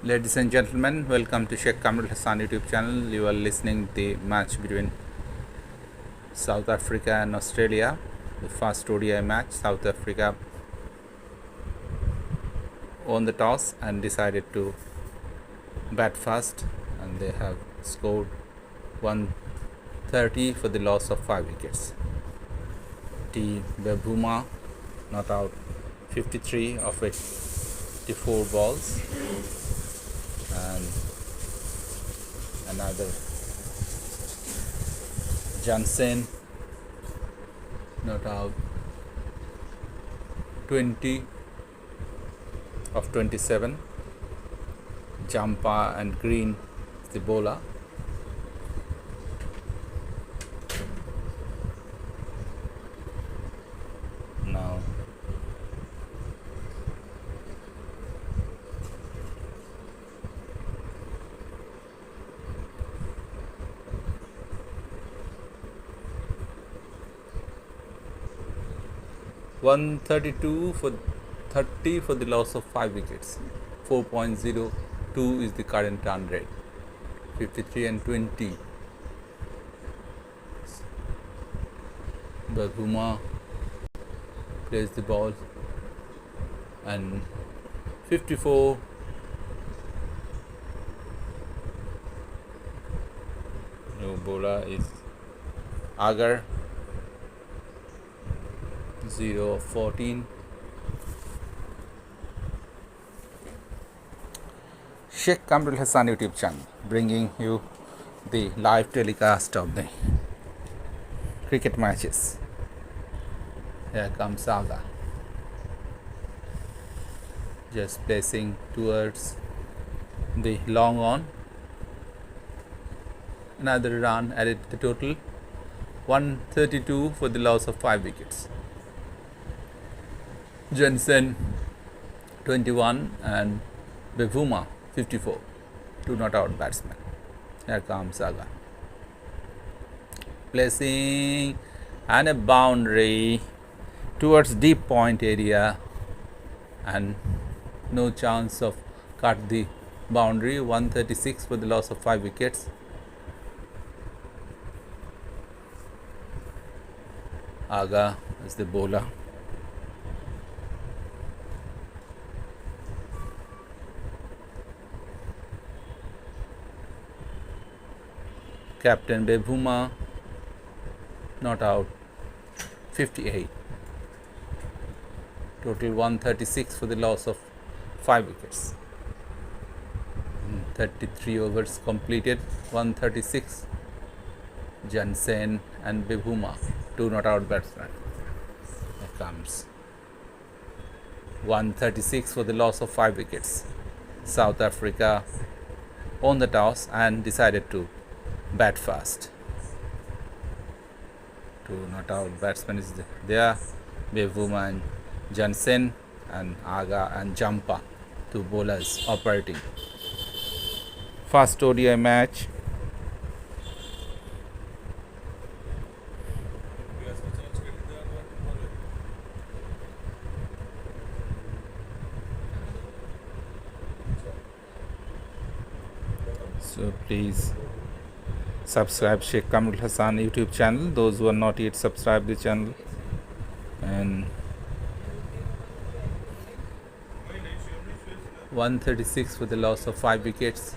Ladies and gentlemen, welcome to Sheikh Kamrul Hassan YouTube channel. You are listening the match between South Africa and Australia, the first ODI match. South Africa won the toss and decided to bat first, and they have scored 130 for the loss of 5 wickets. T. Bebuma not out 53 of 84 balls, and another Johnson not out 20 of 27. Jampa and Green the bowler. Now (132 for 30 for the loss of 5 wickets. 4.02 is the current run rate. 53 and 20. Bebuma plays the ball, and 54. New bowler is Agar. 0 of 14. Sheikh Kamrul Hassan YouTube channel, bringing you the live telecast of the cricket matches. Here comes Saga, just placing towards the long on. Another run added to the total. 132 for the loss of 5 wickets. Jensen 21 and Bebuma 54. 2 not out batsmen. Here comes Saga, placing and a boundary towards deep point area, and no chance of cut the boundary. 136 for the loss of 5 wickets. Aga is the bowler. Captain Bebuma not out 58. Total 136 for the loss of 5 wickets. 33 overs completed. 136. Jansen and Bebuma, 2 not out batsmen. Here comes 136 for the loss of 5 wickets. South Africa won the toss and decided to bat fast. 2 not out batsmen is there. Bebuma and Jansen, and Aga and Jampa, 2 bowlers operating. First ODI match. So please subscribe Sheikh Kamrul Hassan YouTube channel, those who are not yet subscribed the channel. And 136 for the loss of 5 wickets.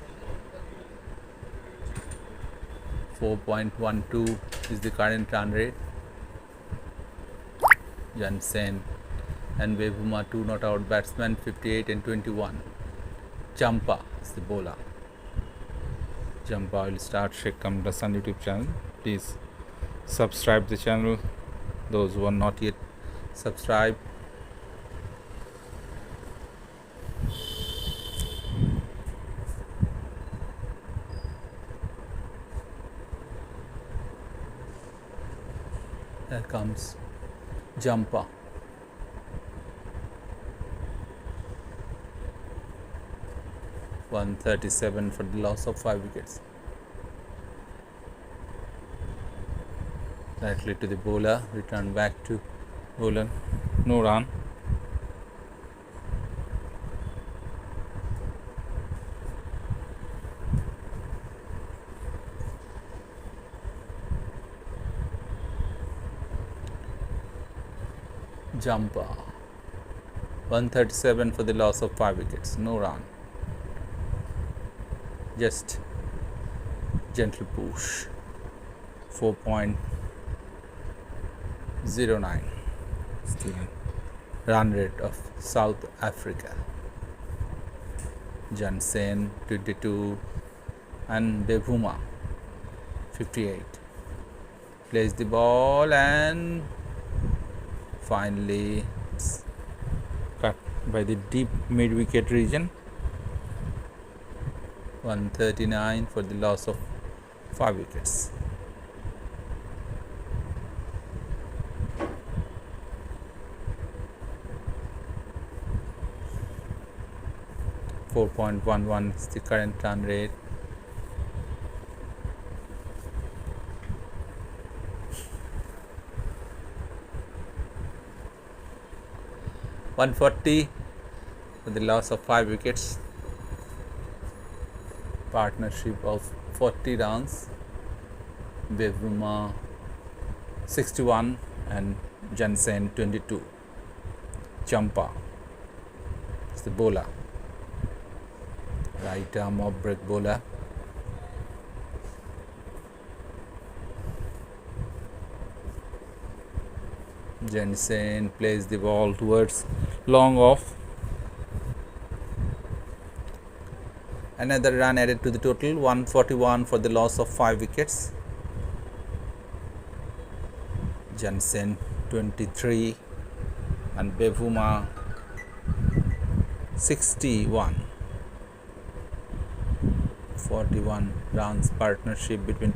4.12 is the current run rate. Jansen and Bebuma, 2 not out batsmen. 58 and 21. Jampa is the bowler. Jampa will start Sheikh Kamrul Hassan YouTube channel. Please subscribe the channel, those who are not yet subscribed. Here comes Jampa. (137 for the loss of 5 wickets. Directly to the bowler, return back to bowler, no run. Jumper 137 for the loss of 5 wickets, no run, just gentle push. 4.09 still run rate of South Africa. Jansen 22 and Bevuma 58 plays the ball and finally it's cut by the deep mid wicket region. 139 for the loss of 5 wickets. .11 is the current run rate. .140 for the loss of 5 wickets. Partnership of 40 runs. Bevuma 61 and Jansen 22. Champa is the bowler. Right arm off break bowler. Jansen plays the ball towards long off. Another run added to the total, 141 for the loss of 5 wickets. Jansen 23 and Bevuma 61. 41 runs partnership between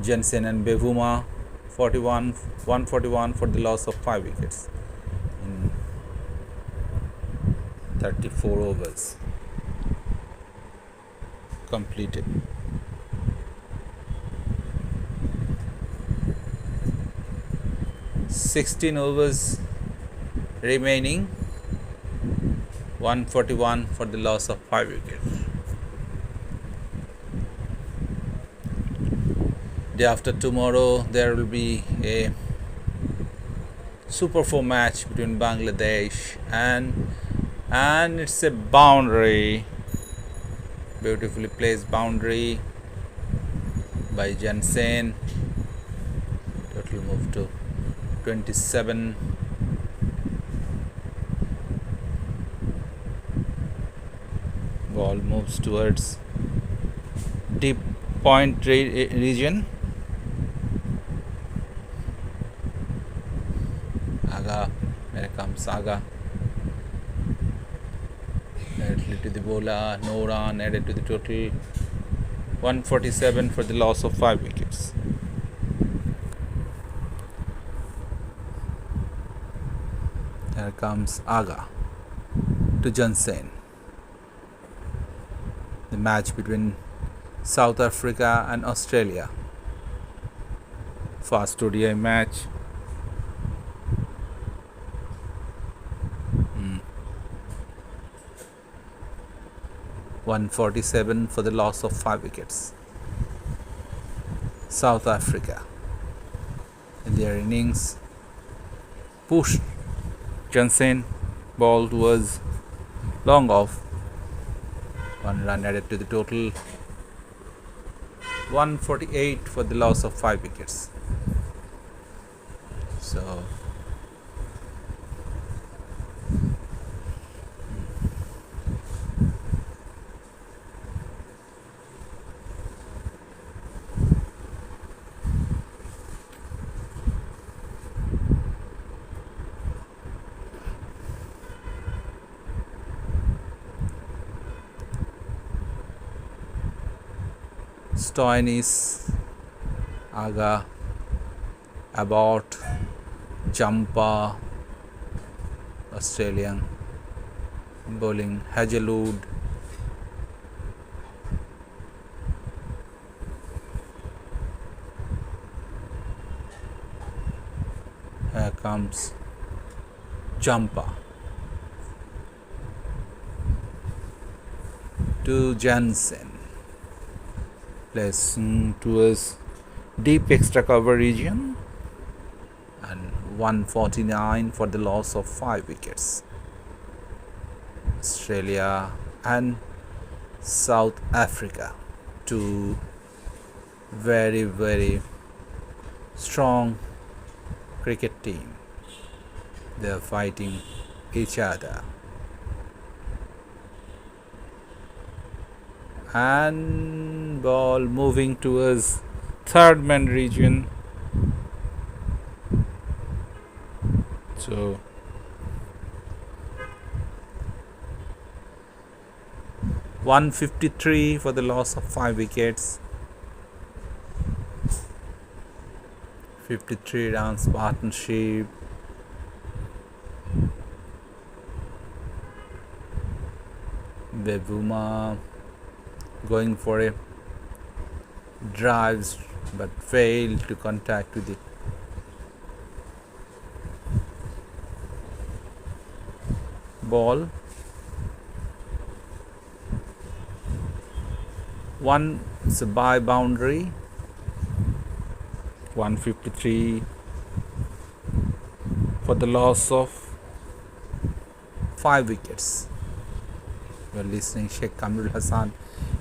Jansen and Bevuma. 141 for the loss of 5 wickets in 34 overs completed. (16 overs remaining). 141 for the loss of 5 wickets. Day after tomorrow there will be a Super 4 match between Bangladesh and it's a boundary, beautifully placed boundary by Jansen. Total move to 27. Ball moves towards deep point region. Here comes Aga. Directly to the bowler, no run added to the total. 147 for the loss of 5 wickets. Here comes Aga to Jansen. The match between South Africa and Australia. Fast ODI match. 147 for the loss of 5 wickets. South Africa in their innings pushed Jansen, ball was long off. 1 run added to the total. 148 for the loss of 5 wickets. So Stoinis, Aga, Abbott, Champa, Australian bowling, Hazelwood, here comes Champa to Jansen. Plays towards deep extra cover region and 149 for the loss of 5 wickets. Australia and South Africa, two very strong cricket team. They are fighting each other. And ball moving towards third man region. So 153 for the loss of 5 wickets. 53 runs partnership. Bevuma going for a drives but failed to contact with the ball. One is a by boundary. 153 for the loss of 5 wickets. You are listening Sheikh Kamrul Hassan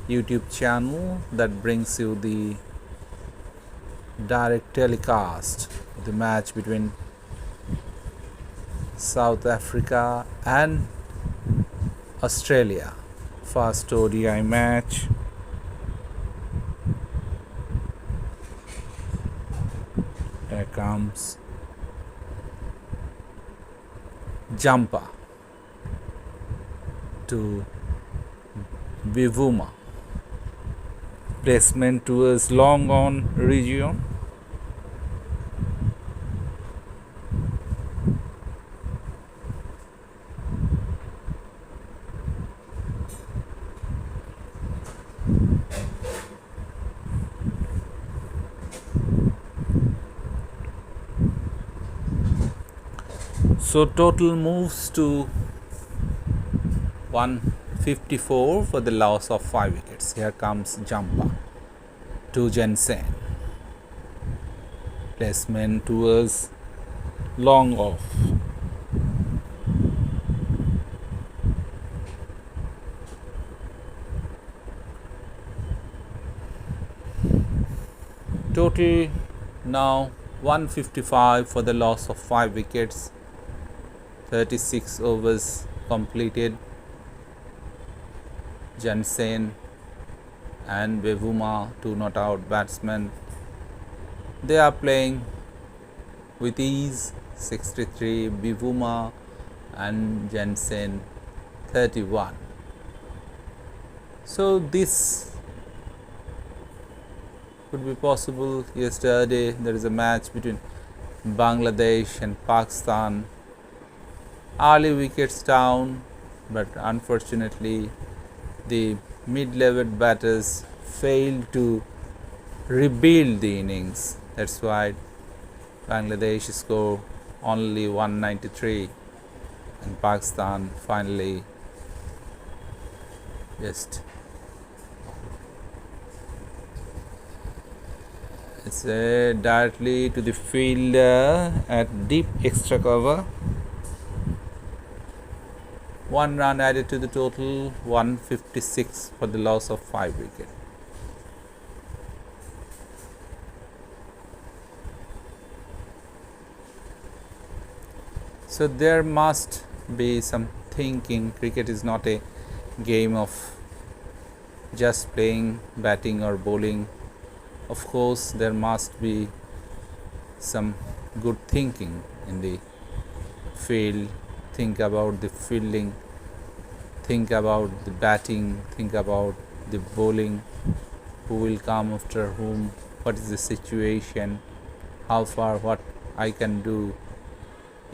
YouTube channel that brings you the direct telecast of the match between South Africa and Australia. First ODI match. Here comes jumper to Bevuma. Placement towards long on region. So total moves to 154 for the loss of 5 wickets. Here comes jumper to Jensen. Placement towards long off. Total now 155 for the loss of 5 wickets. 36 overs completed. Jensen and Bevuma, two not out batsmen. They are playing with ease. 63 Bevuma and Jensen 31. So this could be possible. Yesterday there is a match between Bangladesh and Pakistan. Early wickets down, but unfortunately the mid-level batters failed to rebuild the innings. That's why Bangladesh scored only 193 and Pakistan finally just it's directly to the fielder at deep extra cover. 1 run added to the total, 156 for the loss of 5 wickets. So there must be some thinking. Cricket is not a game of just playing batting or bowling. Of course, there must be some good thinking in the field. Think about the fielding, think about the batting, think about the bowling, who will come after whom, what is the situation, how far, what I can do.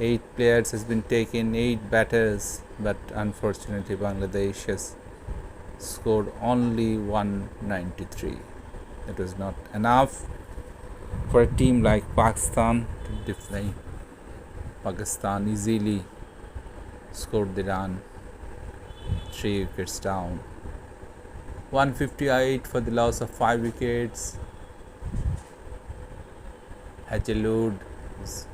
8 players has been taken, 8 batters, but unfortunately Bangladesh has scored only 193. That was not enough for a team like Pakistan to defy. Pakistan easily scored the run, 3 wickets down. 158 for the loss of 5 wickets. Hazelwood is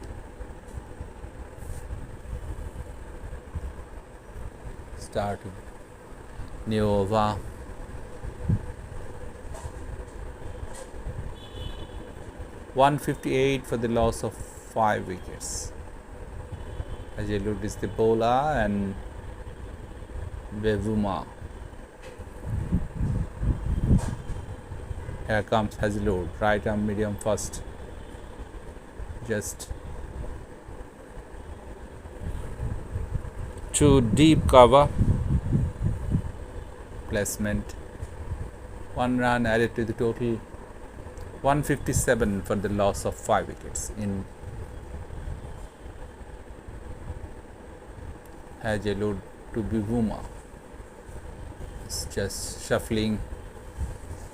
starting. New over. (158) for the loss of 5 wickets. Hazelwood is the bowler and Bevuma. Here comes Hazelwood, right arm medium first. Just to deep cover. Placement. 1 run added to the total. 157 for the loss of 5 wickets in Hazelwood to Bevuma. It's just shuffling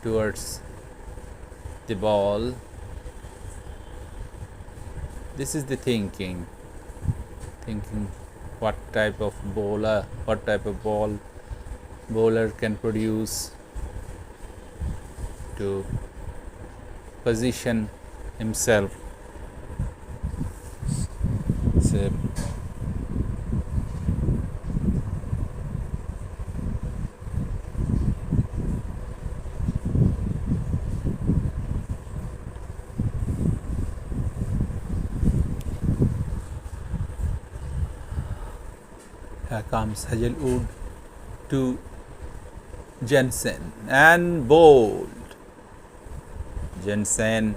towards the ball. This is the thinking what type of bowler, what type of bowler can produce to position himself. So here comes Hazelwood to Jensen and bowled. Jensen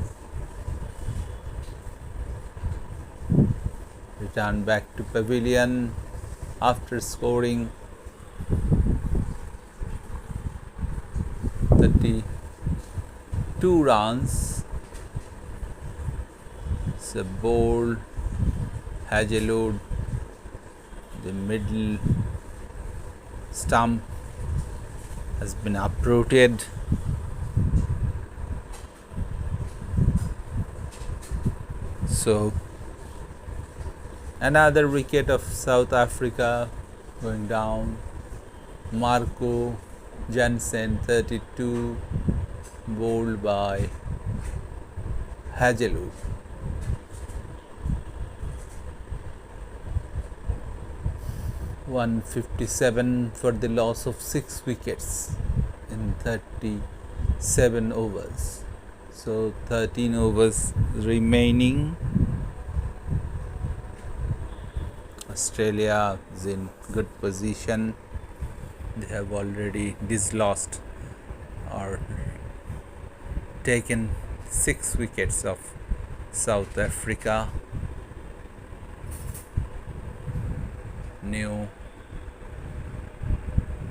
returned back to pavilion after scoring 32 runs. So bowled Hazelwood, the middle stump has been uprooted. So another wicket of South Africa going down. Marco Jansen 32, bowled by Hazelwood. (157) for the loss of 6 wickets in 37 overs. So 13 overs remaining. Australia is in good position. They have already dislodged or taken 6 wickets of South Africa. New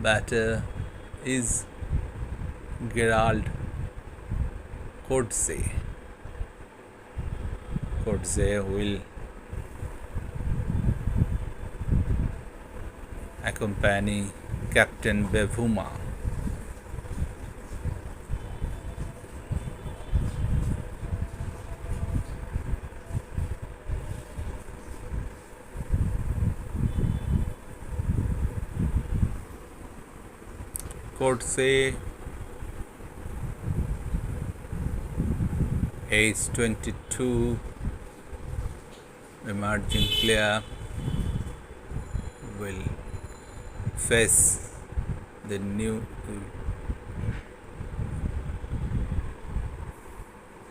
batter is Gerald Coetzee. Coetzee will accompany Captain Bevuma. Coetzee, age 22, emerging player, will face the new.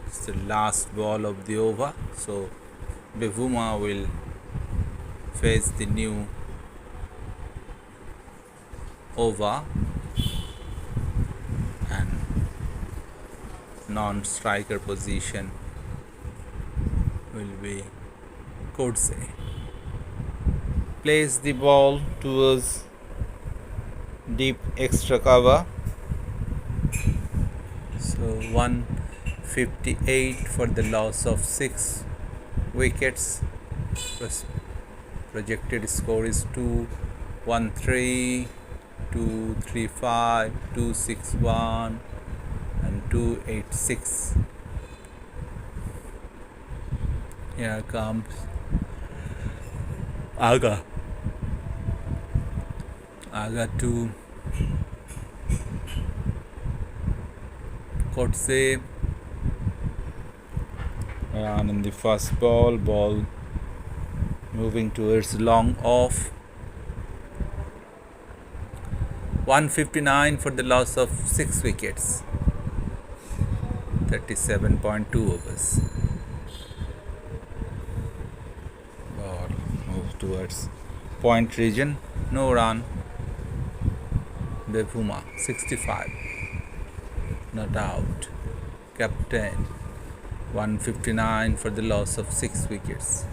It's the last ball of the over, so Bevuma will face the new over. Non-striker position will be Coetzee. Place the ball towards deep extra cover. So 158 for the loss of 6 wickets. Projected score is 213, 235, 261 and 286. Here comes Aga to Coetzee. Run in the first ball moving towards long off. 159 for the loss of 6 wickets. 37.2 overs. Ball moves towards point region. No run. Bevuma 65. Not out. Captain 159 for the loss of 6 wickets.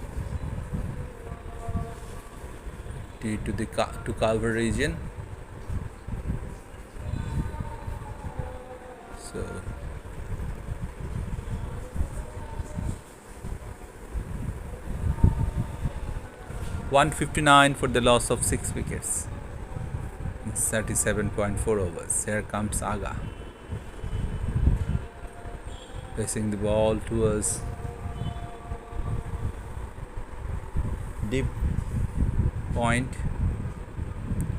Due to the cover region. So 159 for the loss of 6 wickets. It's 37.4 overs. Here comes Aga. Placing the ball towards deep point.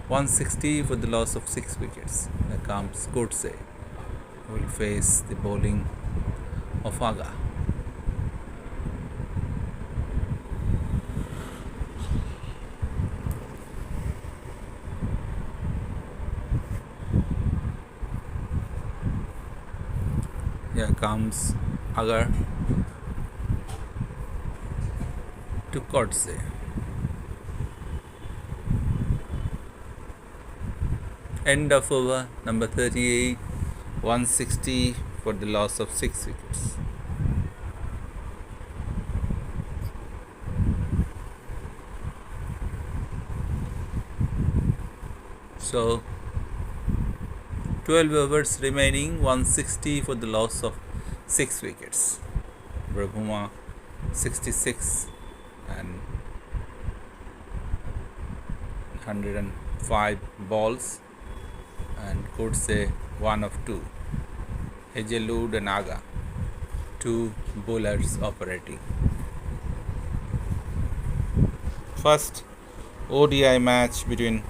160 for the loss of 6 wickets. Here comes Coetzee. Will face the bowling of Aga. Here comes Agar to Coetzee. End of over number 38. 160 for the loss of 6 wickets. So 12 overs remaining, 160 for the loss of 6 wickets. Bevuma 66 and 105 balls, and Coetzee 1 of 2. Hazelwood and Aga, 2 bowlers operating. First ODI match between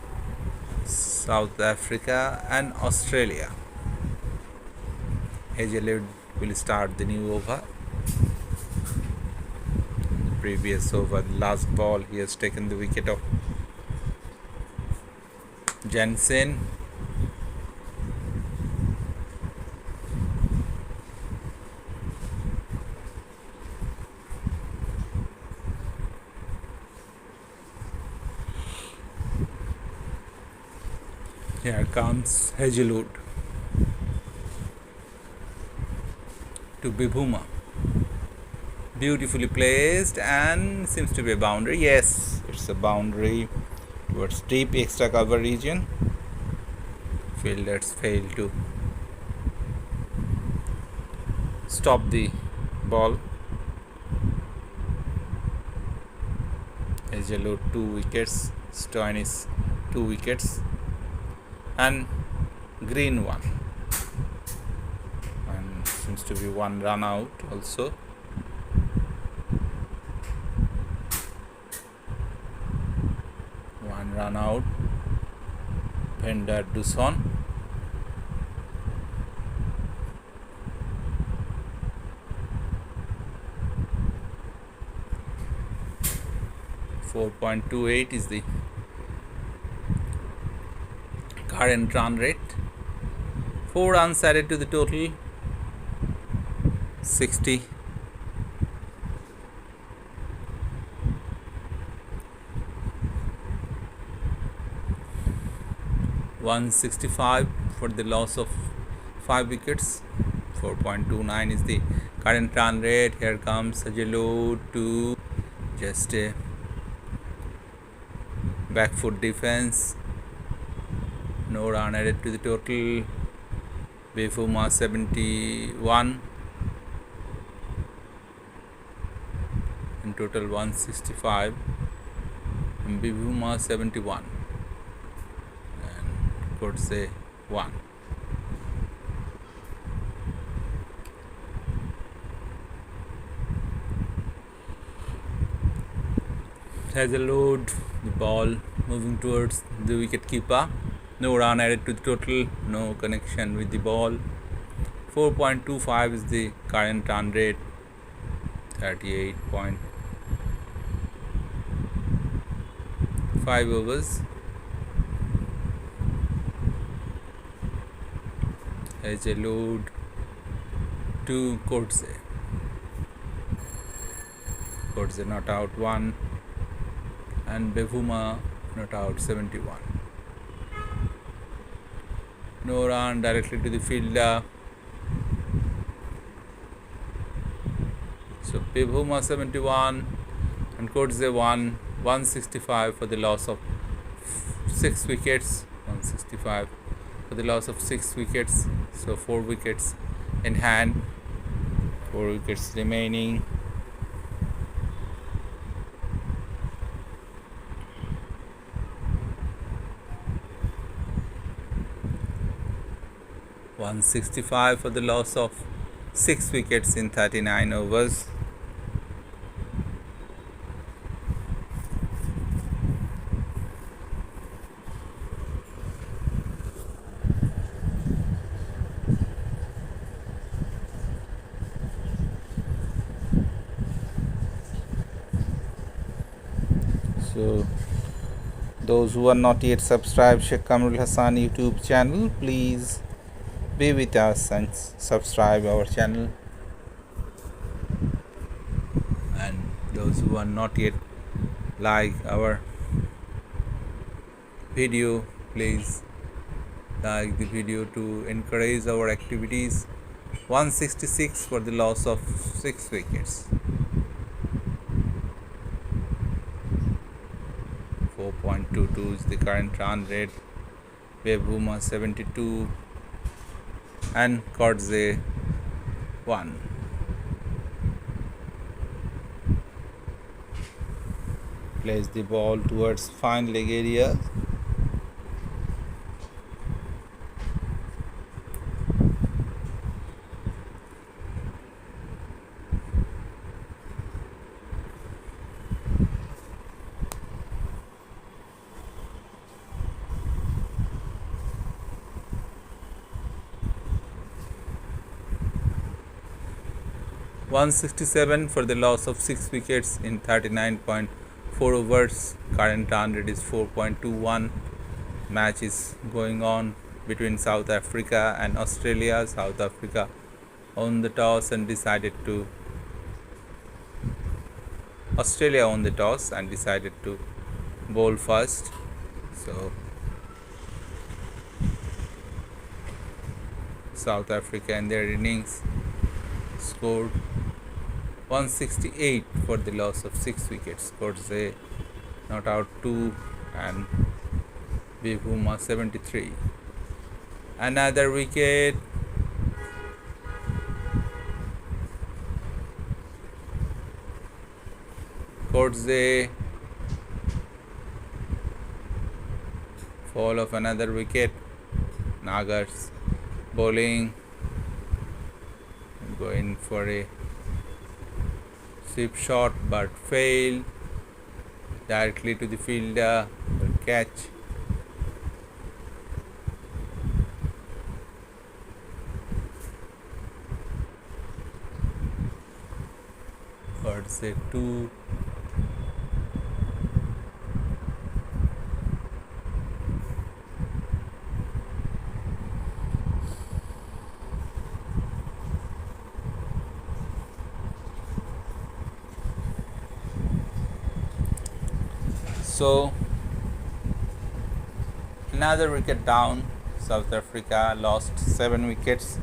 South Africa and Australia. Hazelwood will start the new over. In the previous over, the last ball, he has taken the wicket of Jensen. Here comes Hazelwood to Bevuma. Beautifully placed, and seems to be a boundary. Yes, it's a boundary towards deep extra cover region. Fielders fail to stop the ball. Hazelwood 2 wickets, Stoinis 2 wickets, and Green 1, and seems to be 1 run out also. One run out. Pender Dusson. .28 is the current run rate. 4 runs added to the total. 60. .165 for the loss of 5 wickets. 4.29 is the current run rate. Here comes Hazelwood to just a back foot defense. No run added to the total. Bevuma 71. In total 165. And Bevuma 71. And Coetzee 1. Hazelwood, the ball moving towards the wicket keeper. No run added to the total, no connection with the ball. 4.25 is the current run rate. 38.5 overs. Hazelwood to Coetzee. Coetzee not out 1 and Bevuma not out 71. No run directly to the fielder. So Bevuma 71 and Coetzee 165 for the loss of 6 wickets. 165 for the loss of 6 wickets. So 4 wickets in hand. 4 wickets remaining. .165 for the loss of 6 wickets in 39 overs. So those who are not yet subscribed Sheikh Kamrul Hassan YouTube channel, please be with us and subscribe our channel. And those who are not yet like our video, please like the video to encourage our activities. 166 for the loss of 6 wickets. 4.22 is the current run rate. Bevuma 72 and Coetzee 1. Place the ball towards fine leg area. .167 for the loss of 6 wickets in 39.4 overs. Current run rate is 4.21. Match is going on between South Africa and Australia. South Africa won the toss and decided to bowl first. So South Africa in their innings scored 168 for the loss of 6 wickets. Coetzee not out 2 and Bevuma 73. Another wicket. Coetzee. Fall of another wicket. Nagar's bowling. Going for a sweep shot but failed. Directly to the fielder for catch. Coetzee 2. So another wicket down. South Africa lost 7 wickets.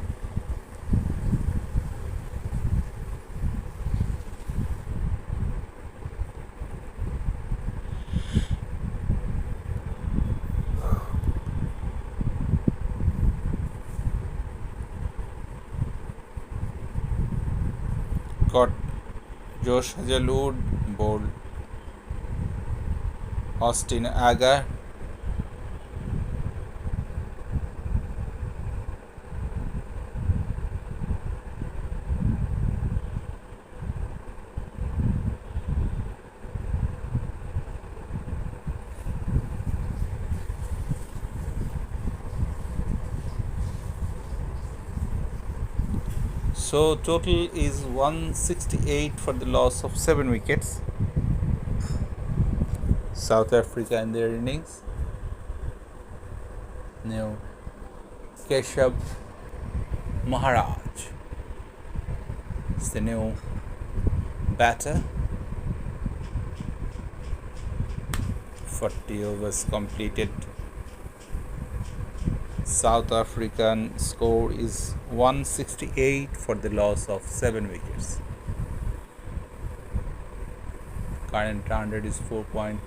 Got Josh Hazelwood bowled Austin Agar. So total is 168 for the loss of 7 wickets. South Africa in their innings. Now Keshav Maharaj is the new batter. 40 overs completed. South African score is 168 for the loss of 7 wickets. Current run rate is 4.20.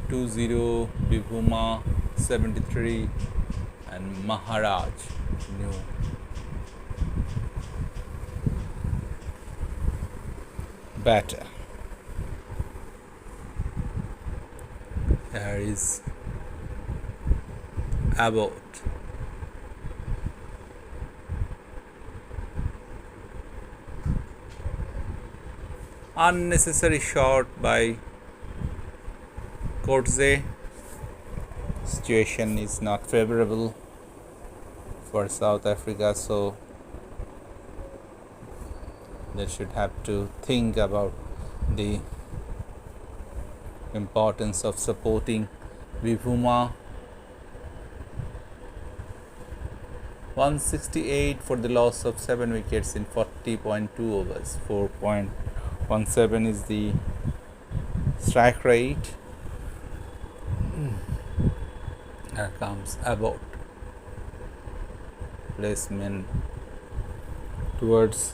Bivuma 73 and Maharaj new batter. There is Abbott. Unnecessary shot by Coetzee. Situation is not favorable for South Africa, so they should have to think about the importance of supporting Bivuma. 168 for the loss of 7 wickets in 40.2 overs. 4.17 is the strike rate. Here comes Abbott. Placement towards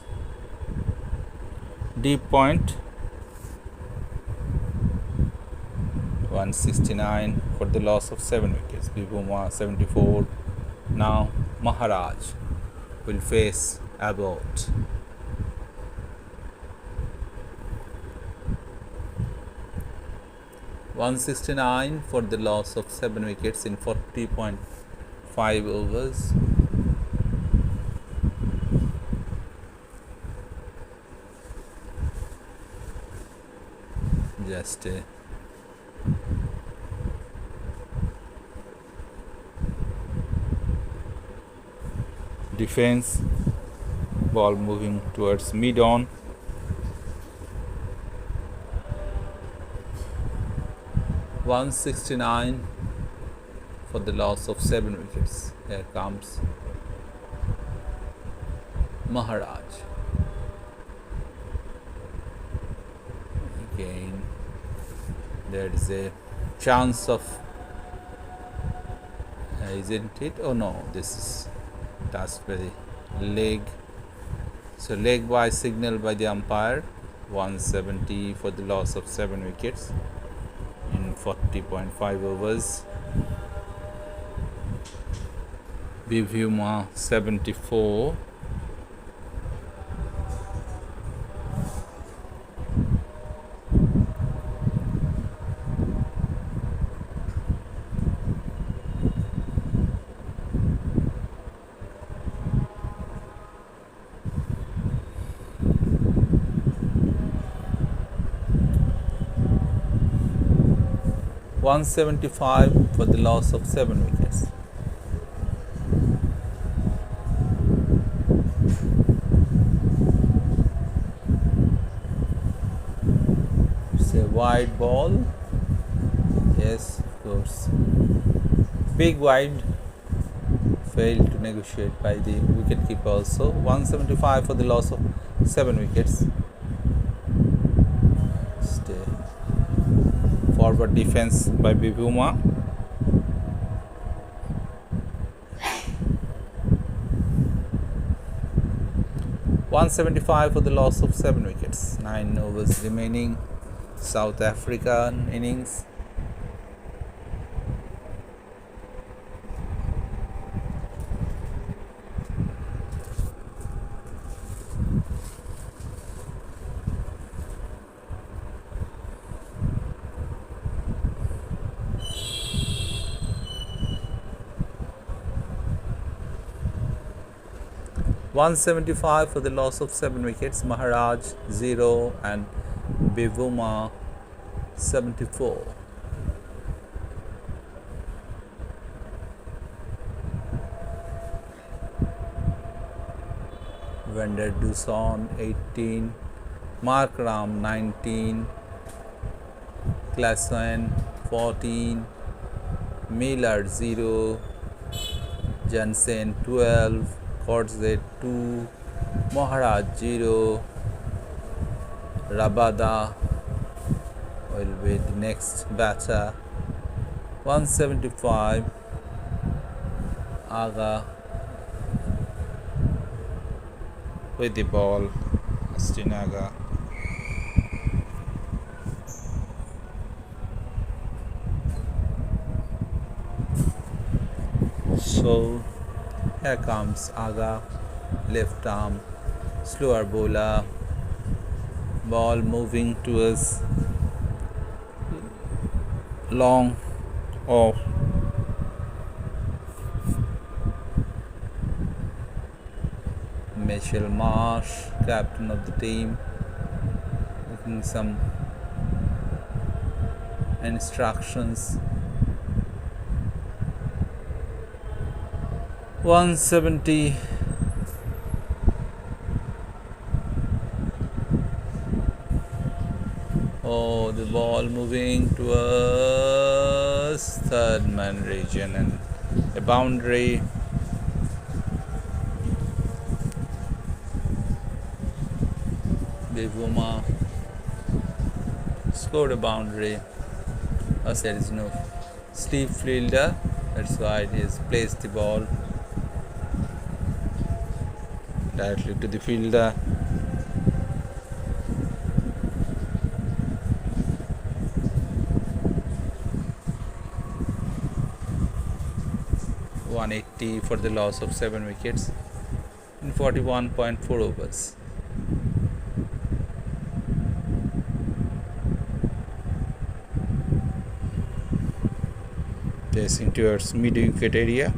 deep point. 169 for the loss of 7 wickets. Bivuma 74. Now Maharaj will face Abbott. $169 for the loss of 7 wickets in 40.5 overs. Just defense. Ball moving towards mid-on. $169 for the loss of 7 wickets. Here comes Maharaj. Again, there is a chance of, isn't it? Oh no, this is touched by the leg. So leg by signal by the umpire. 170 for the loss of 7 wickets in 40.5 overs. Bivuma 74. $175 for the loss of 7 wickets. It's a wide ball. Yes, of course. Big wide. Failed to negotiate by the wicketkeeper also. 175 for the loss of 7 wickets. Forward defense by Bivuma. $175 for the loss of 7 wickets. 9 overs remaining. South African innings. $175 for the loss of 7 wickets. Maharaj 0 and Bivuma 74. Vander Duson 18. Mark Ram 19. Klassen 14. Miller 0. Jansen 12. Korze 2, Maharaj 0, Rabada will be the next batter. 175, Aga with the ball, Astinaga. So here comes Aga, left arm, slower bowler, ball moving towards long off. Mitchell Marsh, captain of the team, making some instructions. 170. Oh, the ball moving towards third man region and a boundary. Bivuma scored a boundary. As there is no sleep fielder, that's why he has placed the ball directly to the fielder. .180 for the loss of 7 wickets in 41.4 overs. Placing towards mid wicket area.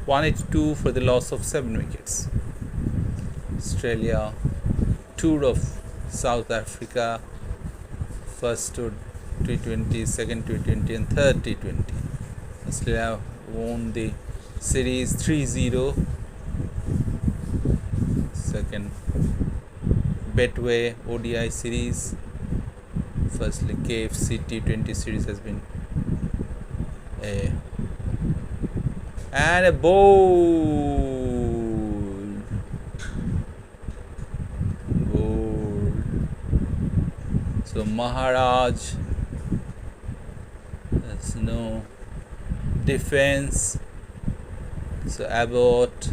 .182 for the loss of 7 wickets. Australia tour of South Africa, first T20, second T20 and third T20. Australia won the series 3-0. Second Betway ODI series. Firstly KFC T20 series has been and a bold. So Maharaj, there's no defense. So Abbott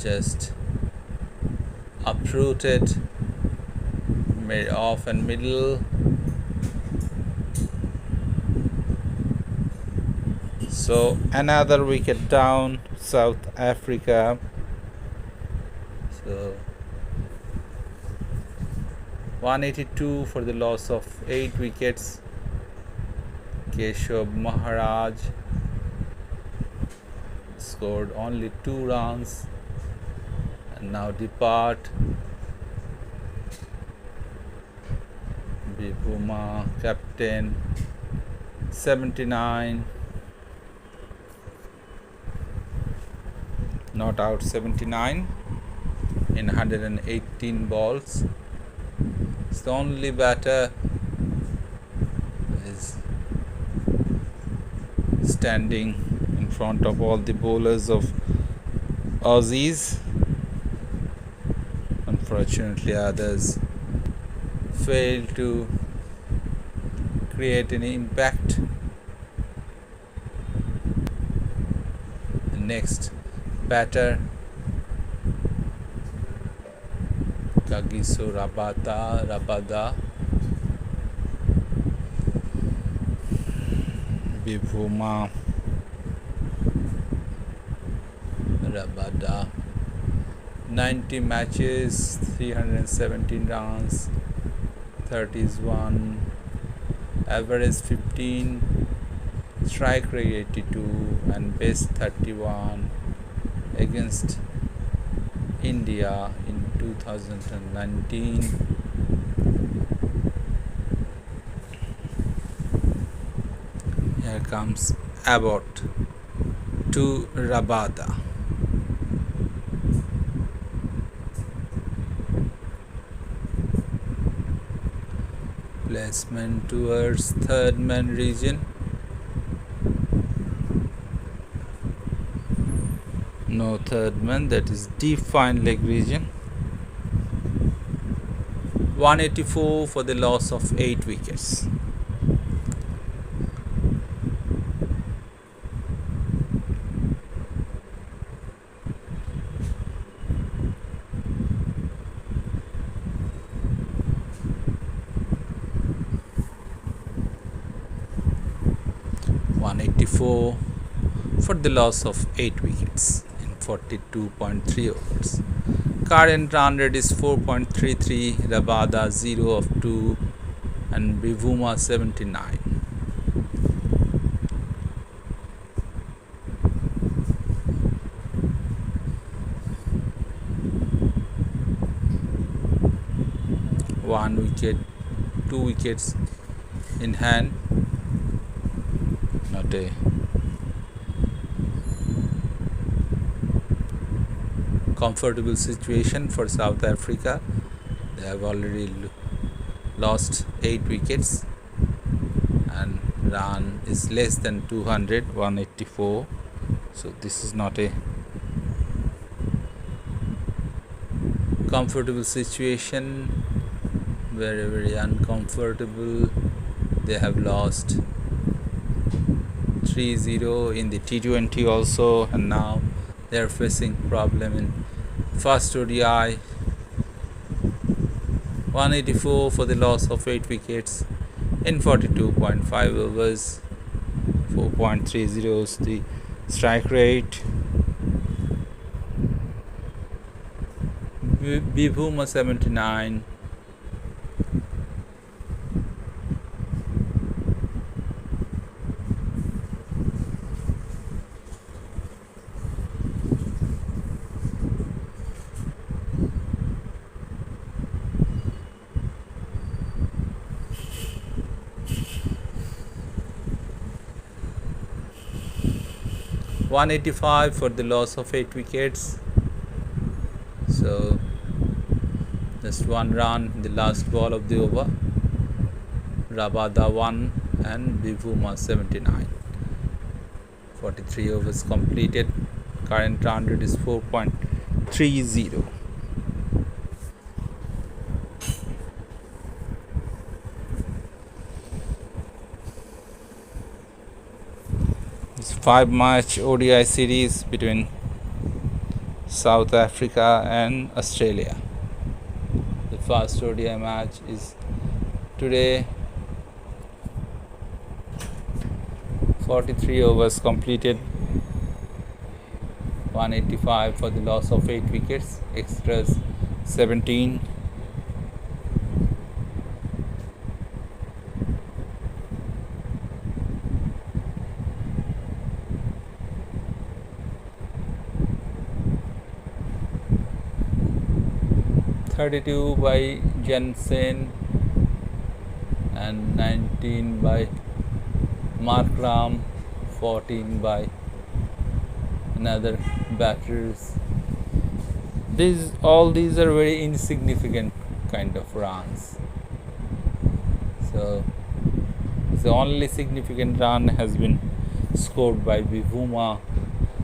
just uprooted, made off and middle. So another wicket down, South Africa. So 182 for the loss of 8 wickets. Keshav Maharaj scored only 2 runs and now depart. Bivuma, captain, 79. Not out 79 in 118 balls. It's the only batter is standing in front of all the bowlers of Aussies. Unfortunately, others fail to create any impact. The next batter, Kagiso Rabada, Bivuma, Rabada. 90 matches, 317 runs, 31, average 15, strike rate 82, and best 31 against India in 2019. Here comes Abbott to Rabada. Placement towards third man region. No third man, that is deep fine leg region. 184 for the loss of 8 wickets. For the loss of 8 wickets in 42.3 overs. Current run rate is 4.33, Rabada 0 of 2, and Bivuma 79. One wicket, 2 wickets in hand. Not a comfortable situation for South Africa. They have already lost 8 wickets and run is less than 200, 184. So this is not a comfortable situation. Very, very uncomfortable. They have lost 3-0 in the T20 also, and now they are facing problem in first ODI. 184 for the loss of 8 wickets in 42.5 overs. 4.30 is the strike rate. Bivuma 79. .185 for the loss of 8 wickets. So just 1 run in the last ball of the over. Rabada 1 and Bivuma 79. 43 overs completed. Current run rate is 4.30. It's 5-match ODI series between South Africa and Australia. The first ODI match is today. 43 overs completed. 185 for the loss of 8 wickets. Extras 17. .32 by Jensen and 19 by Markram, 14 by another batters. All these are very insignificant kind of runs. So the only significant run has been scored by Bivuma,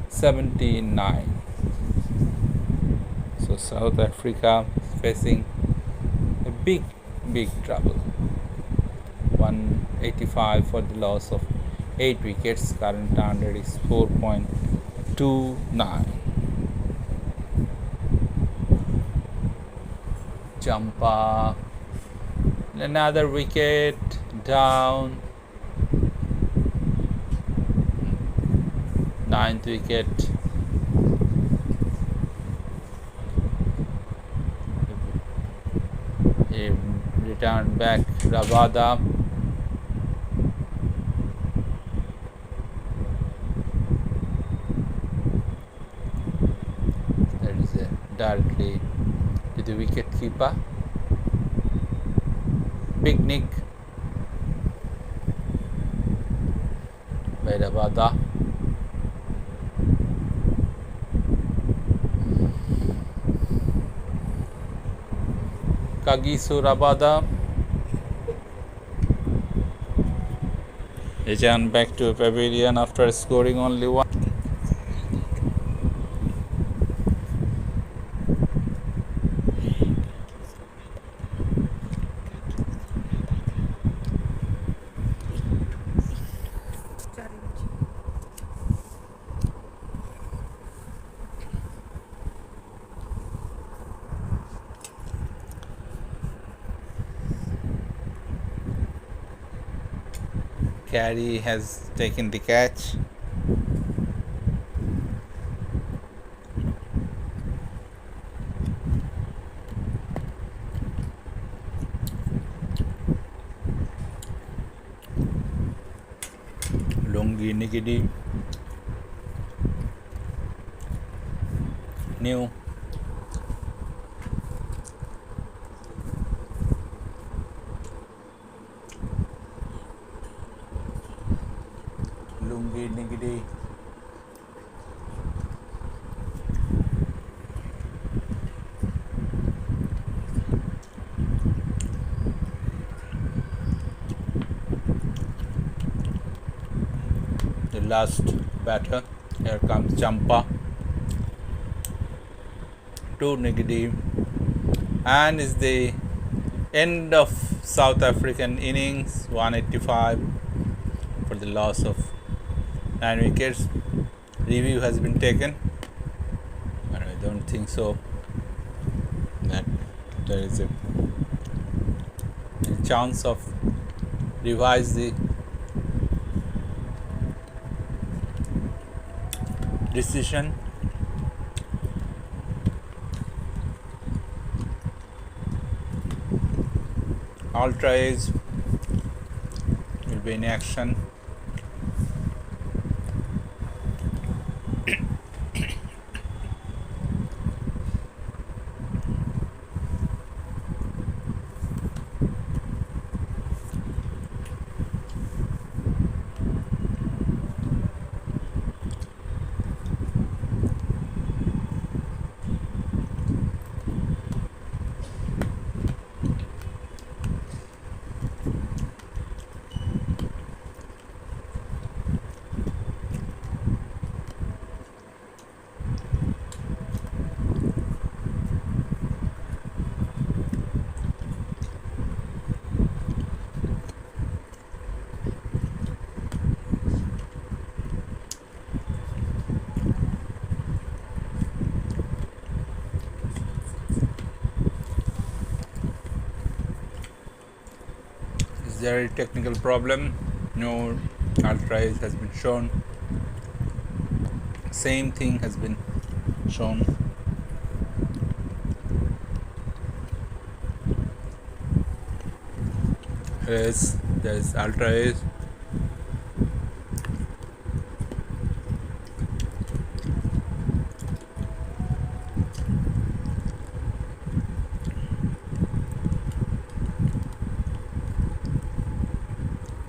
79. So South Africa facing a big trouble. 185 for the loss of 8 wickets. Current run rate is 4.29. Champa, another wicket down. 9th wicket. He returned back Rabada. That is directly to the wicket keeper. Big nick by Rabada. Kagiso Rabada returned back to pavilion after scoring only one. Carey has taken the catch. Lungi Nigidi. New. Lungi Nigidi. The last batter. Here comes Champa. 2 negative, and is the end of South African innings. 185 for the loss of 9 wickets. Review has been taken, but I don't think so that there is a chance of revise the decision. All tries will be in action. Is there a technical problem? No, ultras has been shown. Same thing has been shown. Yes, there is ultras.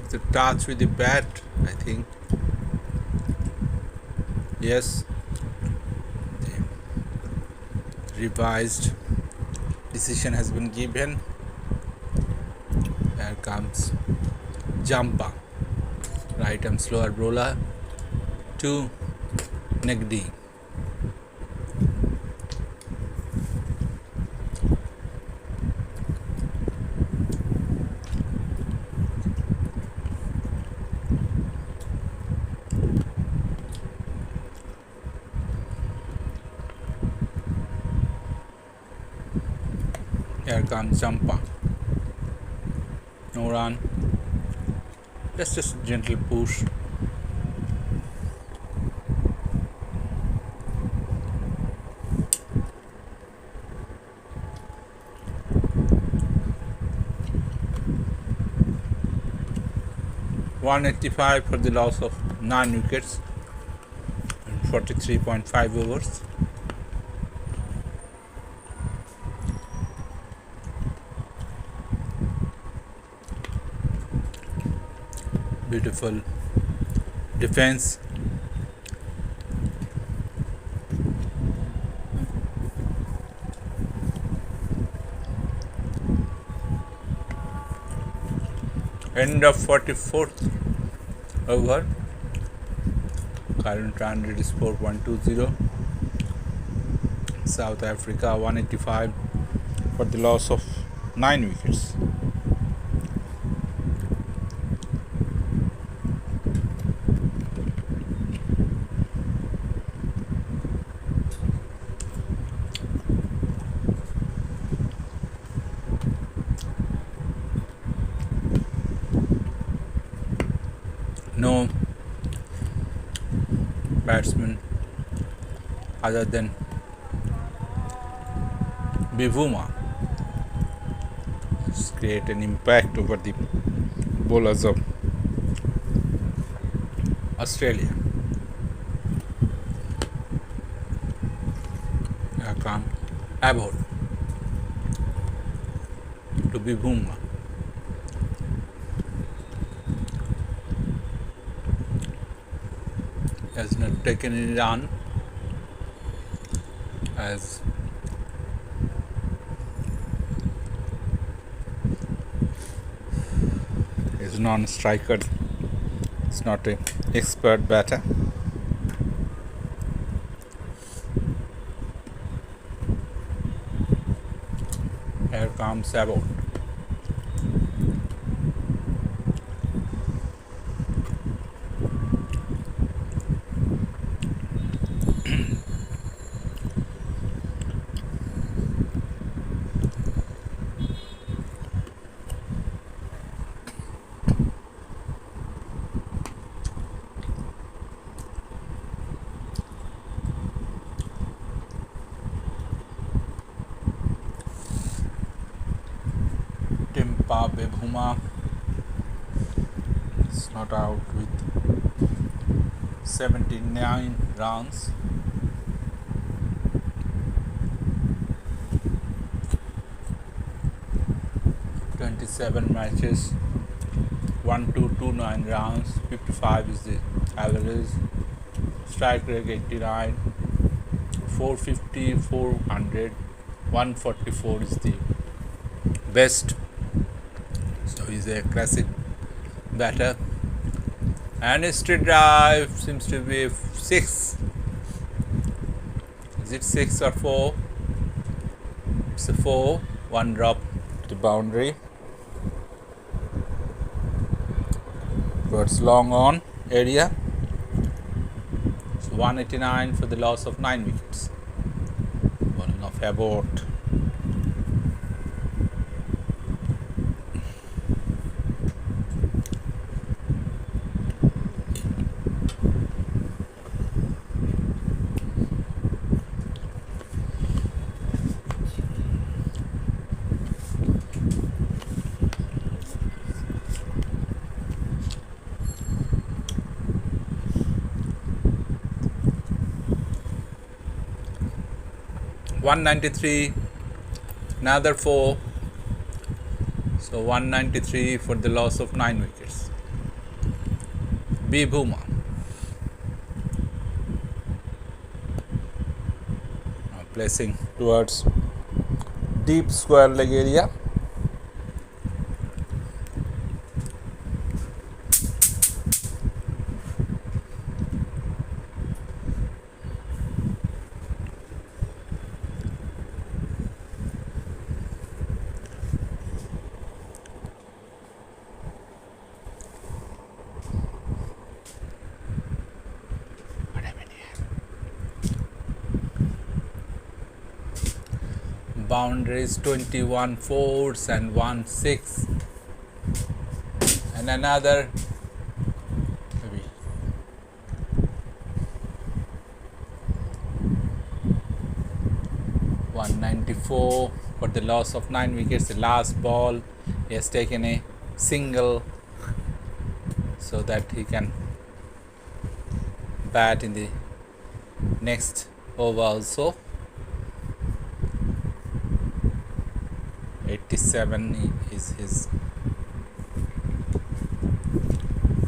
The touch with the bat, I think. Yes, the revised decision has been given. Here comes Jampa, right arm slower bowler, 2 Negdi. Here comes Champa. No run. Just a gentle push. 185 for the loss of 9 wickets in 43.5 overs. Beautiful defense. End of 44th over. Current run rate is 4.20. South Africa 185 for the loss of 9 wickets. No batsman other than Bivuma create an impact over the bowlers of Australia. Here come Abbott to Bivuma. Has not taken any run as is non-striker. It's not an expert batter. Here comes Abbott. Bivuma is not out with 79 runs. "27 matches, 1229 runs, 55 is the average. Strike rate 89, 450, 400, 144 is the best. So he's a classic batter. And his straight drive seems to be 6. Is it 6 or 4? It's a 4. One drop to boundary. Towards long on area. So 189 for the loss of 9 wickets. Bowling of Abbott. .193, another 4, so 193 for the loss of 9 wickets. Bivuma. Now placing towards deep square leg area. Boundaries 21 fours and 1 6, and another maybe 194 for the loss of 9 wickets. The last ball he has taken a single, so that he can bat in the next over also. 87 is his.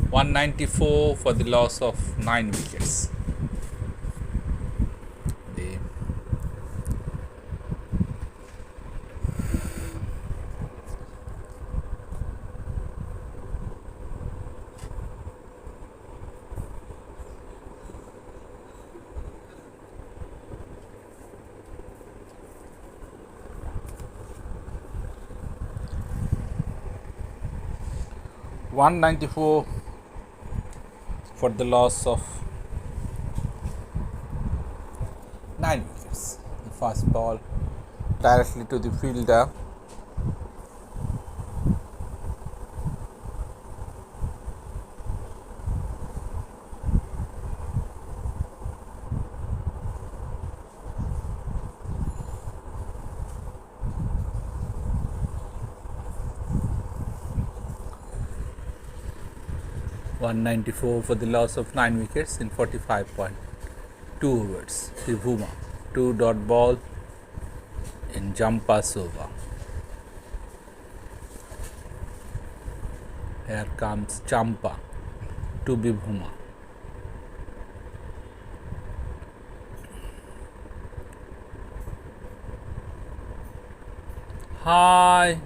194 for the loss of 9 wickets. The 194 for the loss of 9 wickets. The fast ball directly to the fielder. (194) for the loss of 9 wickets in 45.2 overs. The Bhuma 2-dot ball in jump pass over. Here comes Champa to Bhuma. High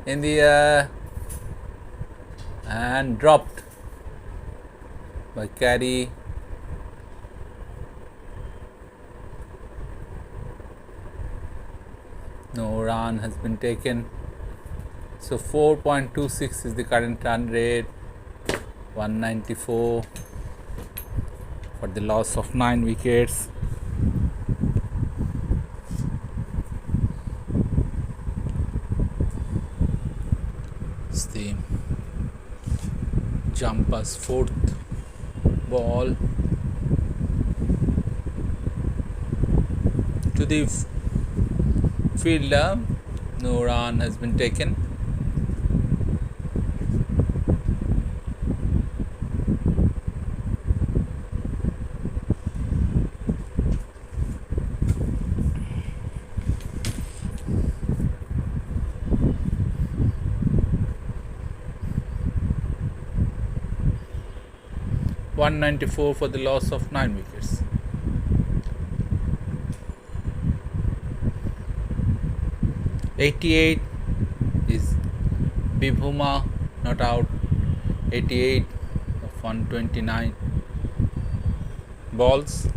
in the air and dropped by Carey. No run has been taken. So 4.26 is the current run rate. 194 for the loss of 9 wickets. It's the jumper's 4th ball to the fielder. No run has been taken. (194) for the loss of 9 wickets. (88) is Bhuma, not out. 88 of 129 balls.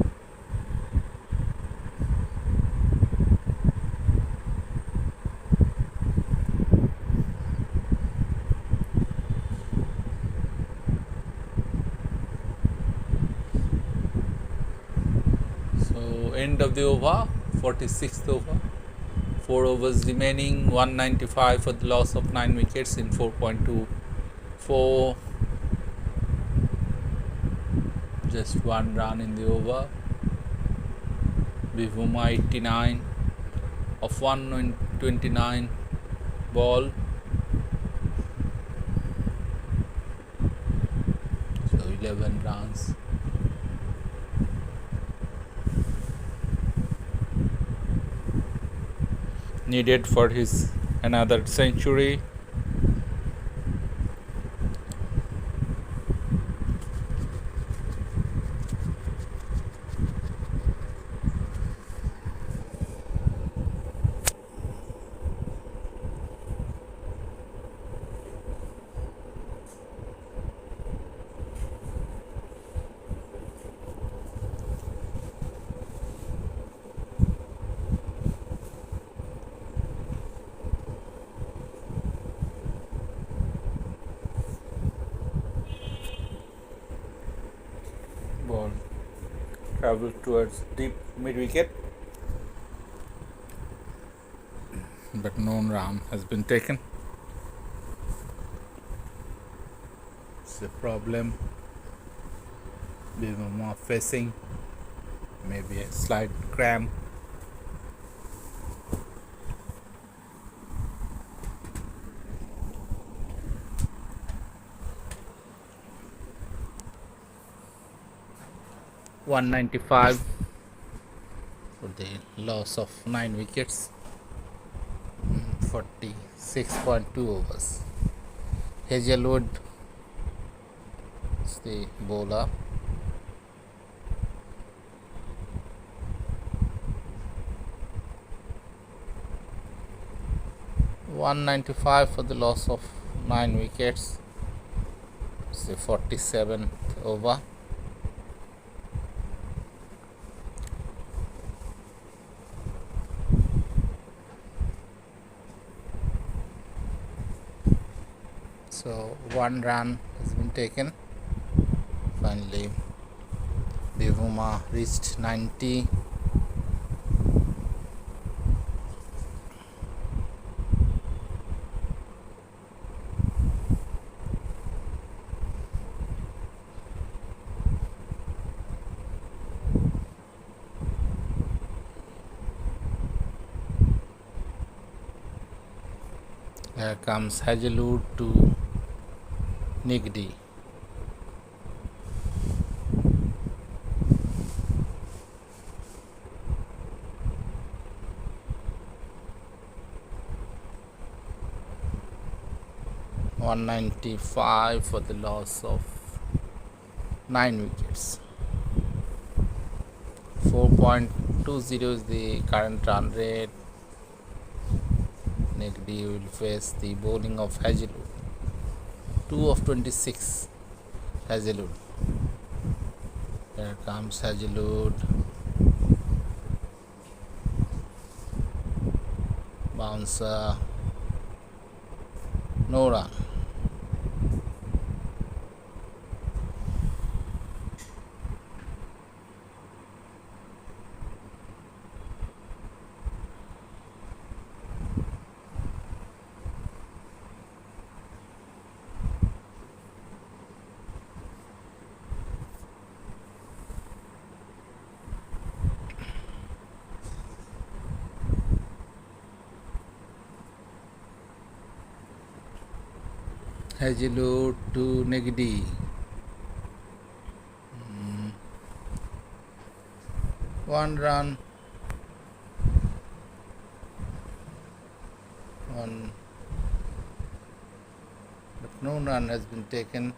End of the over, 46th over. 4 overs remaining. 195 for the loss of 9 wickets in 4.24. Just 1 run in the over. Bhuma 89 of 129 ball. So 11 runs. Needed for his another century. Ball travels towards deep mid wicket, but no run has been taken. It's a problem. Bhuma facing maybe a slight cramp. 195 for the loss of 9 wickets. 46.2 overs. Hazelwood is the bowler. $195 for the loss of 9 wickets. It's the 47th over. So 1 run has been taken. Finally, Bivuma reached 90. Here comes Hazelwood to Nigdi. $195 for the loss of 9 wickets. 4.20 is the current run rate. Nigdi will face the bowling of Hazelwood. 2 of 26. Hazelwood. Here comes Hazelwood. Bouncer. No run. Hazelwood to Nigdi. 1 run. 1, but no run has been taken,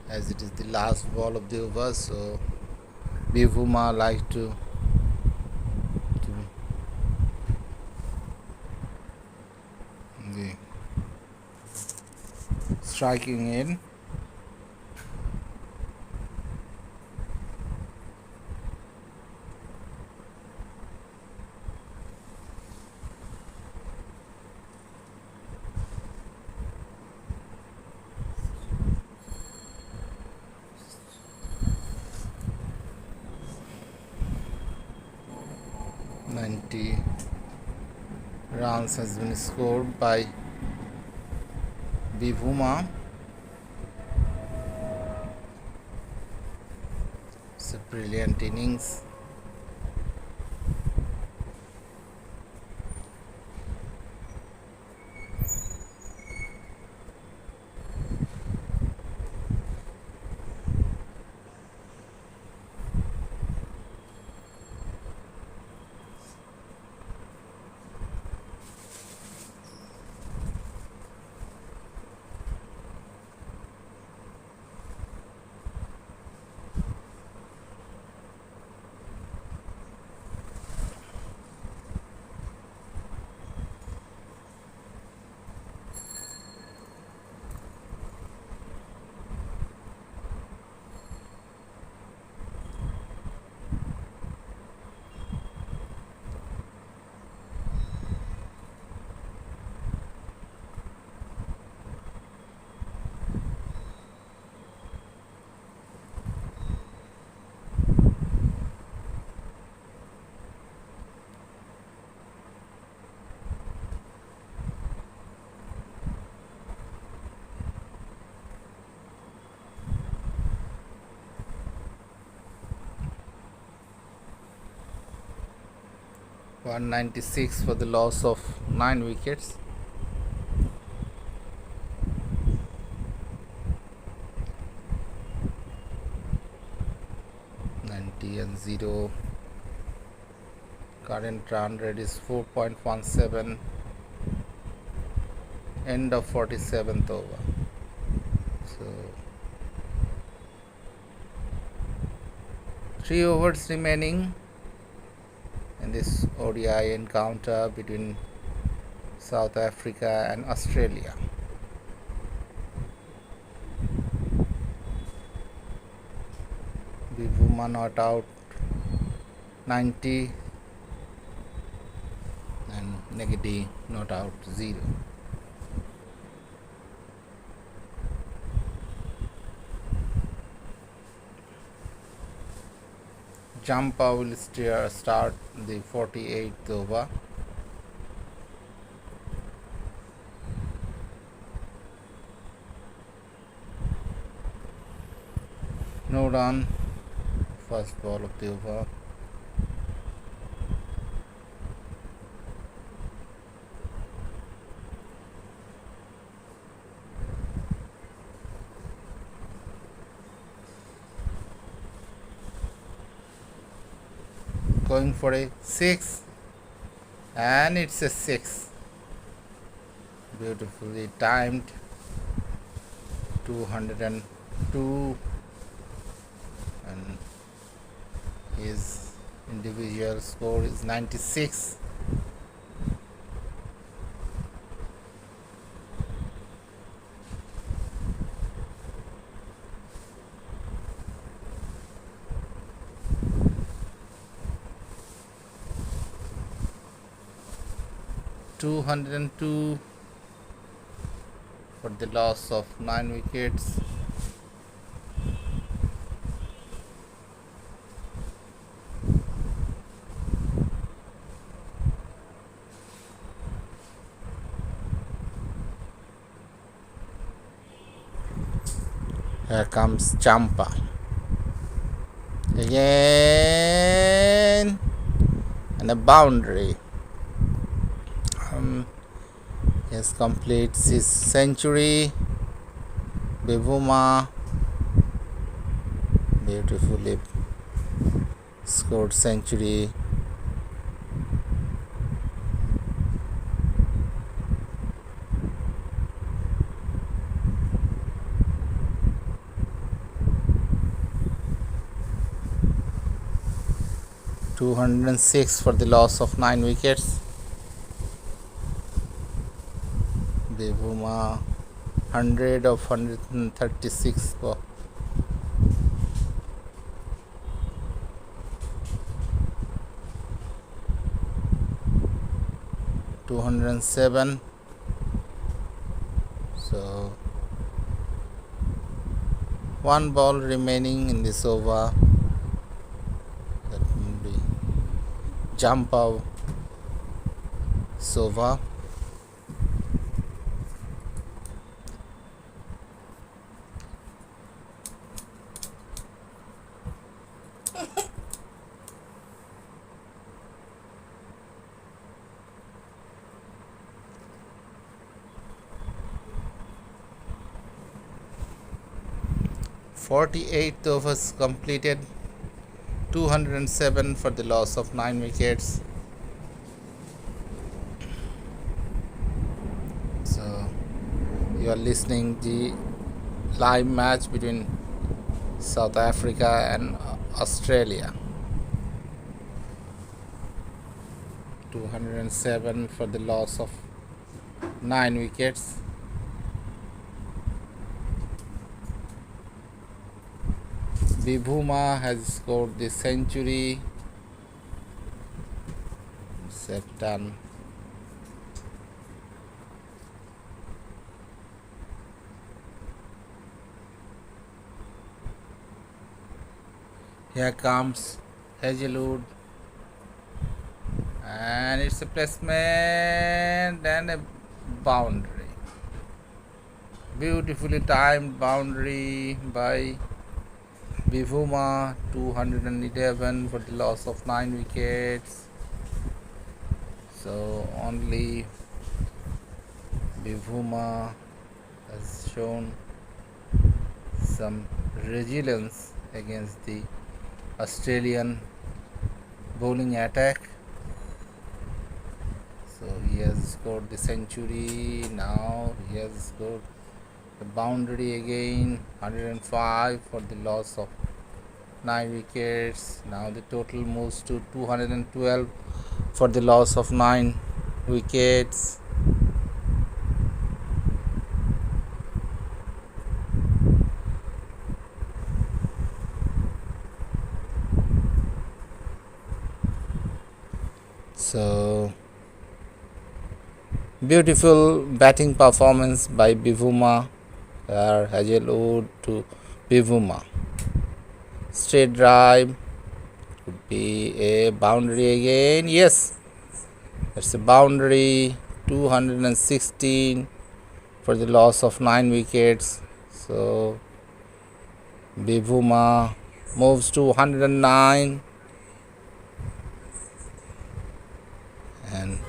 as it is the last ball of the over. So Bivuma like to the striking in. $90 runs has been scored by Bivuma. It's a brilliant innings. $196 for the loss of 9 wickets. 0. Current run rate is 4.17. End of 47th over. So 3 overs remaining in this ODI encounter between South Africa and Australia. Bivuma not out 90 and negative not out 0. Jampa will start the 48th over. No run, first ball of the over. Going for a 6, and it's a 6. Beautifully timed. 202, and his individual score is 96. (202) for the loss of 9 wickets. Here comes Champa again, and a boundary. He completes his century. Bivuma beautifully scored century. (206) for the loss of 9 wickets. Bivuma 100 of 136 for 207. So 1 ball remaining in this over. That will be jump out over. (48 overs completed). 207 for the loss of 9 wickets. So you are listening the live match between South Africa and Australia. 207 for the loss of 9 wickets. Bivuma has scored the century. Set done. Here comes Hazelwood, and it's a placement and a boundary. Beautifully timed boundary by Bivuma. 211 for the loss of 9 wickets. So only Bivuma has shown some resilience against the Australian bowling attack. So he has scored the century. Now he has scored the boundary again, 105 for the loss of 9 wickets. Now the total moves to 212 for the loss of 9 wickets. So beautiful batting performance by Bivuma. Hazelwood to Bivuma. Straight drive, could be a boundary again. Yes, it's a boundary. 216 for the loss of 9 wickets. So Bivuma moves to 109, and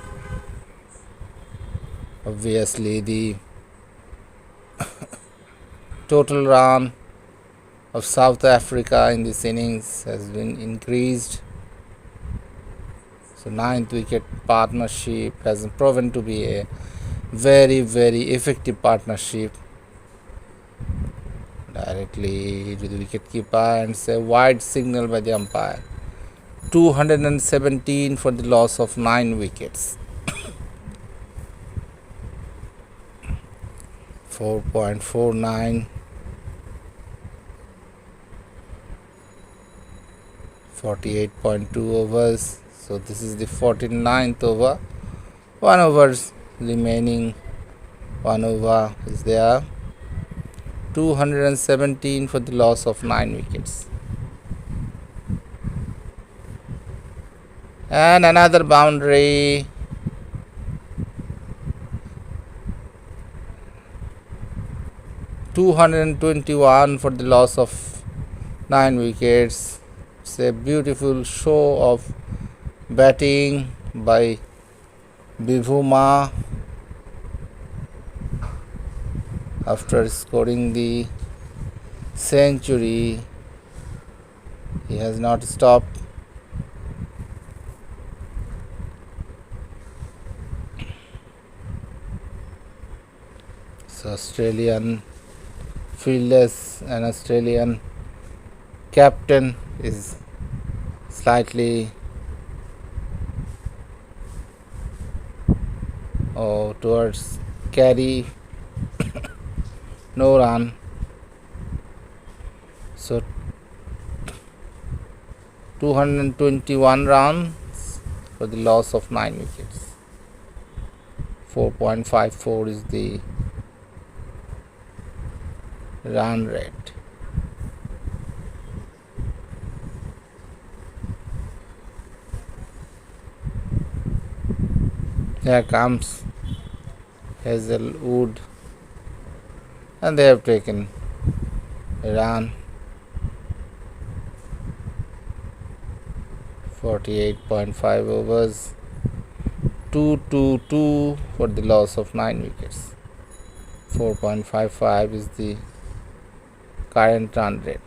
obviously the total run of South Africa in this innings has been increased. So 9th wicket partnership has proven to be a very effective partnership. Directly to the wicket keeper, and it's a wide signal by the umpire. 217 for the loss of 9 wickets. 4.49, 48.2 overs. So this is the 49th over. 1 over remaining. 1 over is there. 217 for the loss of 9 wickets. And another boundary. $221 for the loss of 9 wickets. It's a beautiful show of batting by Bivuma after scoring the century. He has not stopped. So Australian fielders and Australian captain is slightly towards carry. No run. So 221 runs for the loss of 9 wickets. 4.54 is the run rate. Here comes Hazelwood, and they have taken a run. 48.5 overs. 222 for the loss of 9 wickets. 4.55 is the current run rate.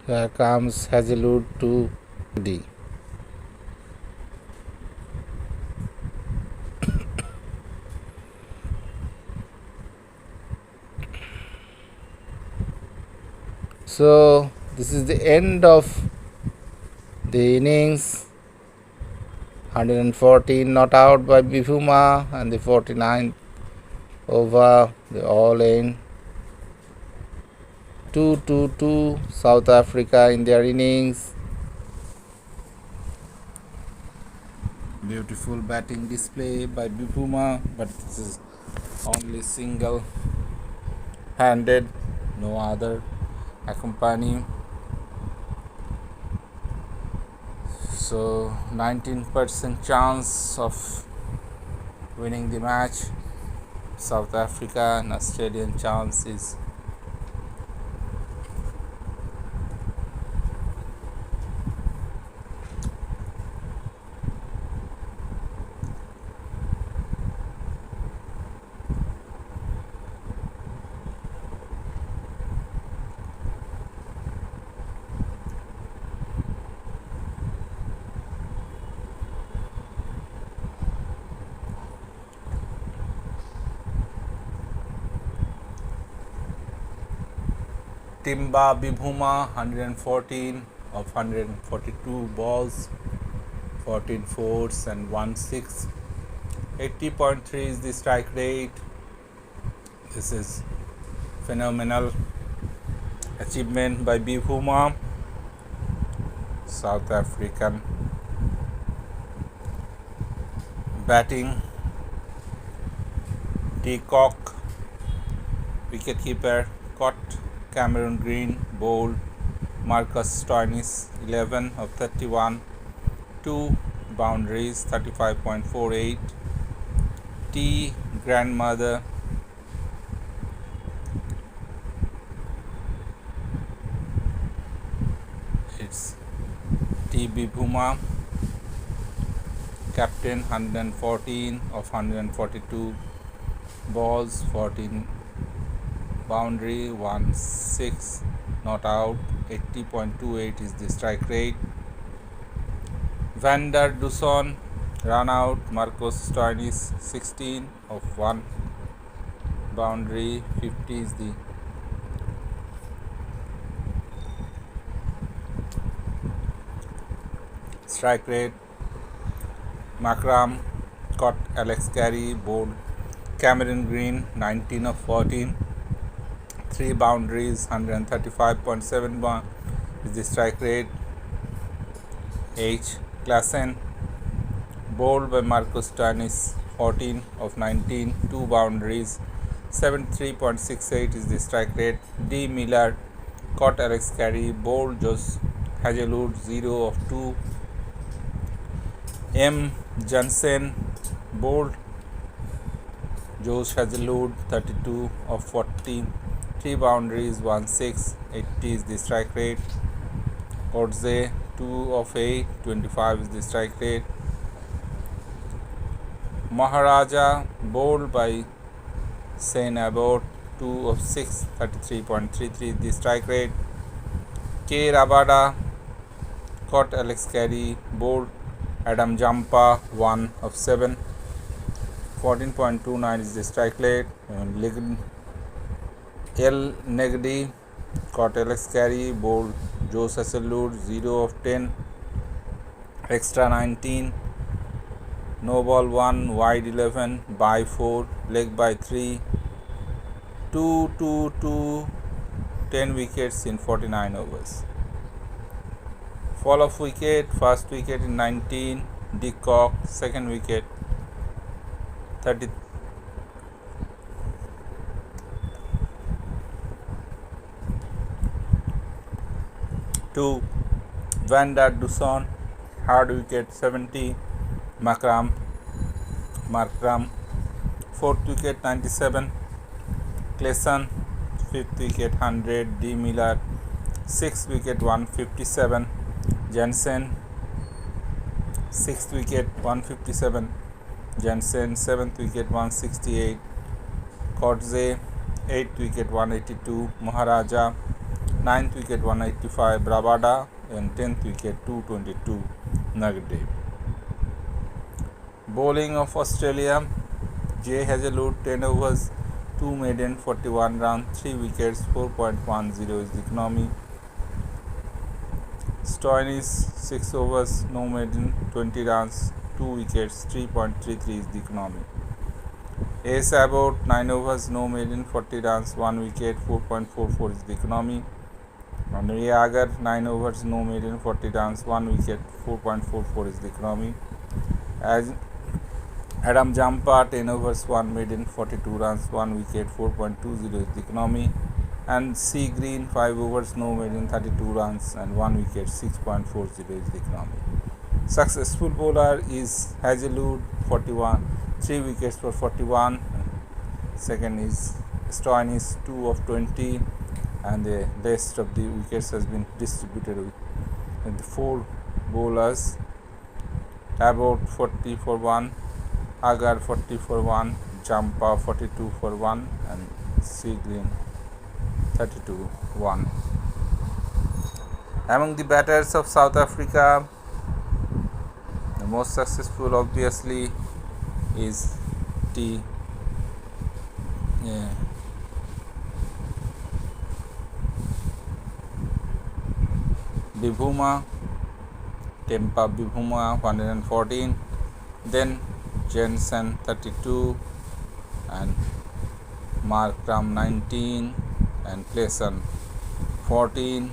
Here comes Hazelwood to D. So this is the end of the innings. 114 not out by Bivuma, and the 49th over, the all in. 2-2 South Africa in their innings. Beautiful batting display by Bivuma, but this is only single handed, no other accompanying. So 19% chance of winning the match. South Africa, and Australian chance is Timba Bibhuma 114 of 142 balls, 14 fours and 1 6. 80.3 is the strike rate. This is phenomenal achievement by Bibhuma, South African batting. De Kock, wicketkeeper, caught. Cameron Green, bowled. Marcus Stoinis 11 of 31, 2 boundaries, 35.48. T Grandmother, it's T Bibhuma, captain, 114 of 142 balls, 14 boundary, 1 6, not out. 80.28 is the strike rate. Van der Duson, run out. Marcos Stoinis 16 of 1 boundary, 50 is the strike rate. Makram caught. Alex Carey, bowled. Cameron Green 19 of 14, 3 boundaries, 135.7 is the strike rate. H Klassen, bowled by Marcus Stoinis 14 of 19, 2 boundaries, 73.68 is the strike rate. D Miller caught. Alex Carey, bowled. Josh Hazelwood 0 of 2. M Johnson, bowled. Josh Hazelwood 32 of 40, 3 boundaries, 1 6, 80 is the strike rate. Odze 2 of 8, 25 is the strike rate. Maharaja, bowled by Shane Abbott 2 of 6, 33.33 is the strike rate. K Rabada caught. Alex Carey, bowled. Adam Jampa 1 of 7, 14.29 is the strike rate. L Negdi caught. Alex Carey, bowled. Joe Hazelwood 0 of 10, extra 19, no ball 1, wide 11, by 4, leg by 3, 2 2 2, 10 wickets in 49 overs. Fall of wicket, first wicket in 19, De Kock, second wicket 30. Two Van der Duson, hard wicket 70. Markram, fourth wicket 97. Klassen, fifth wicket 100. D Miller, sixth wicket 157. Jensen, sixth wicket 157. Jensen, seventh wicket 168. Kodze, eighth wicket 182. Maharaja, ninth wicket 185. Bravada, and 10th wicket 222. Nagde. Bowling of Australia, J Hazelwood 10 overs, 2 maiden, 41 runs, 3 wickets, 4.10 is the economy. Stoinis 6 overs, no maiden, 20 runs, 2 wickets, 3.33 is the economy. Ace Abbott 9 overs, no maiden, 40 runs, 1 wicket, 4.44 is the economy. And Agar 9 overs, no maiden, 40 runs, 1 wicket, 4.44 is the economy. As Adam Jampa 10 overs, 1 maiden, 42 runs, 1 wicket, 4.20 is the economy. And C Green 5 overs, no maiden, 32 runs and 1 wicket, 6.40 is the economy. Successful bowler is Hazelwood 41, 3 wickets for 41. Second is Stoinis 2 of 20, and the rest of the wickets has been distributed with the 4 bowlers. Abbott 40 for 1, Agar 40 for 1, Jampa 42 for 1, and C Green 32 1. Among the batters of South Africa, the most successful obviously is T. Bivuma, Tempa Bivuma 114, then Jensen 32 and Markram 19 and Clayson 14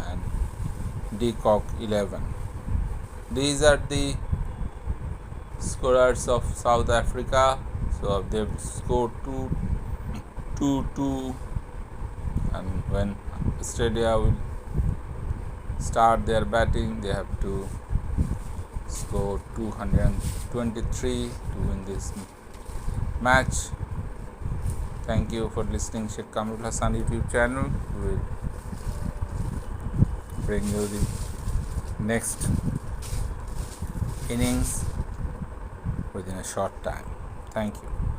and Decock 11. These are the scorers of South Africa. So they've scored 2-2, and when Australia will start their batting, they have to score 223 to win this match. Thank you for listening. Sheikh Kamrul Hassan YouTube channel. We will bring you the next innings within a short time. Thank you.